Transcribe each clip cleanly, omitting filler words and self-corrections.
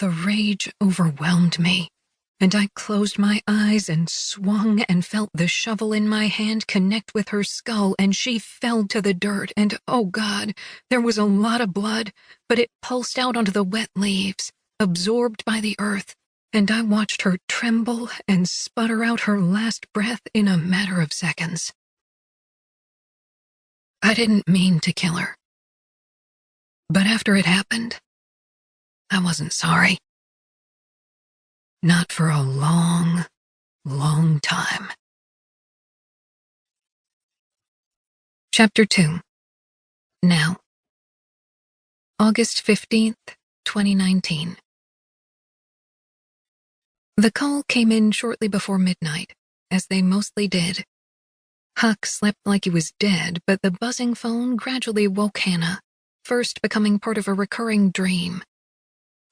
The rage overwhelmed me, and I closed my eyes and swung and felt the shovel in my hand connect with her skull, and she fell to the dirt, and oh God, there was a lot of blood, but it pulsed out onto the wet leaves, absorbed by the earth, and I watched her tremble and sputter out her last breath in a matter of seconds. I didn't mean to kill her, but after it happened, I wasn't sorry. Not for a long, long time. Chapter 2. Now. August 15th, 2019. The call came in shortly before midnight, as they mostly did. Huck slept like he was dead, but the buzzing phone gradually woke Hannah, first becoming part of a recurring dream.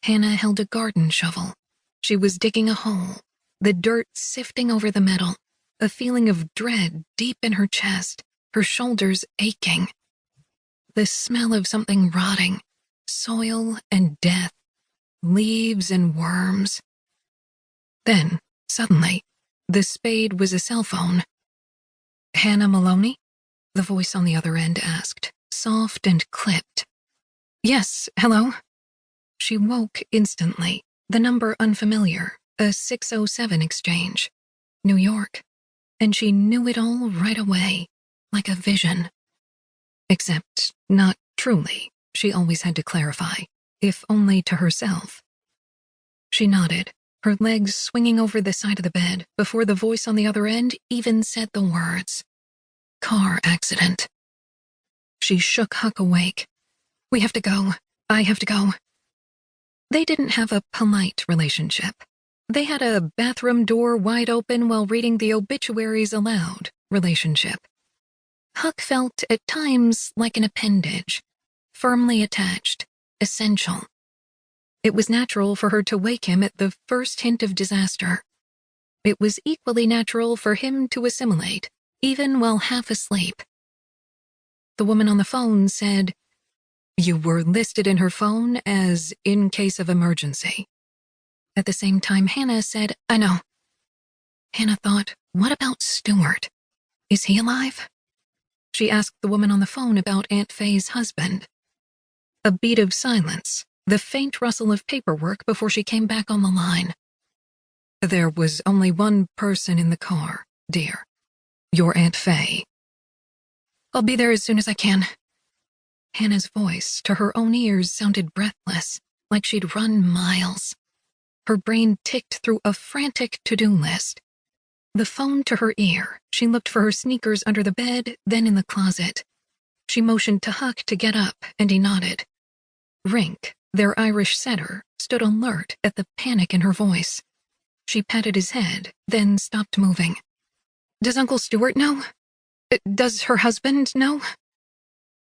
Hannah held a garden shovel. She was digging a hole, the dirt sifting over the metal, a feeling of dread deep in her chest, her shoulders aching. The smell of something rotting, soil and death, leaves and worms. Then, suddenly, the spade was a cell phone. "Hannah Maloney?" the voice on the other end asked, soft and clipped. "Yes, hello?" She woke instantly, the number unfamiliar, a 607 exchange, New York, and she knew it all right away, like a vision. Except not truly, she always had to clarify, if only to herself. She nodded, her legs swinging over the side of the bed, before the voice on the other end even said the words. "Car accident." She shook Huck awake. "We have to go. I have to go." They didn't have a polite relationship. They had a bathroom door wide open while reading the obituaries aloud relationship. Huck felt at times like an appendage, firmly attached, essential. It was natural for her to wake him at the first hint of disaster. It was equally natural for him to assimilate, even while half asleep. The woman on the phone said, "You were listed in her phone as in case of emergency." At the same time, Hannah said, "I know." Hannah thought, what about Stuart? Is he alive? She asked the woman on the phone about Aunt Faye's husband. A beat of silence, the faint rustle of paperwork before she came back on the line. "There was only one person in the car, dear. Your Aunt Faye." "I'll be there as soon as I can." Hannah's voice, to her own ears, sounded breathless, like she'd run miles. Her brain ticked through a frantic to-do list. The phone to her ear, she looked for her sneakers under the bed, then in the closet. She motioned to Huck to get up, and he nodded. Rink, their Irish setter, stood alert at the panic in her voice. She patted his head, then stopped moving. "Does Uncle Stuart know? Does her husband know?"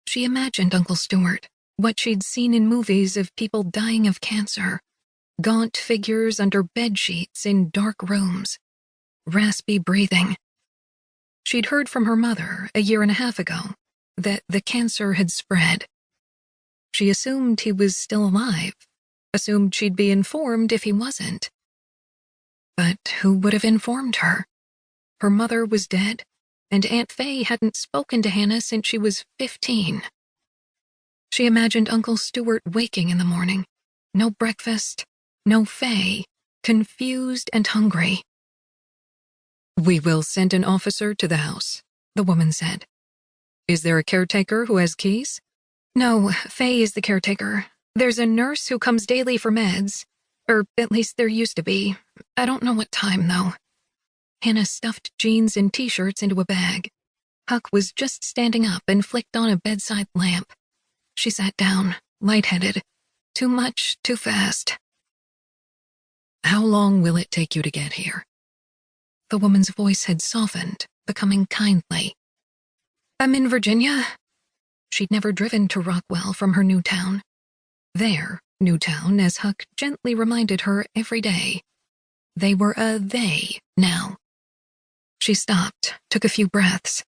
She imagined Uncle Stuart, what she'd seen in movies of people dying of cancer. Gaunt figures under bed sheets in dark rooms. Raspy breathing. She'd heard from her mother a year and a half ago that the cancer had spread. She assumed he was still alive, assumed she'd be informed if he wasn't. But who would have informed her? Her mother was dead, and Aunt Faye hadn't spoken to Hannah since she was 15. She imagined Uncle Stuart waking in the morning. No breakfast, no Faye, confused and hungry. "We will send an officer to the house," the woman said. "Is there a caretaker who has keys?" "No, Faye is the caretaker. There's a nurse who comes daily for meds. Or at least there used to be. I don't know what time, though." Hannah stuffed jeans and t-shirts into a bag. Huck was just standing up and flicked on a bedside lamp. She sat down, lightheaded. Too much, too fast. "How long will it take you to get here?" The woman's voice had softened, becoming kindly. "I'm in Virginia." She'd never driven to Rockwell from her new town. Their new town, as Huck gently reminded her every day. They were a they now. She stopped, took a few breaths.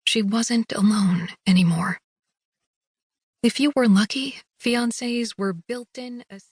She wasn't alone anymore. If you were lucky, fiancés were built-in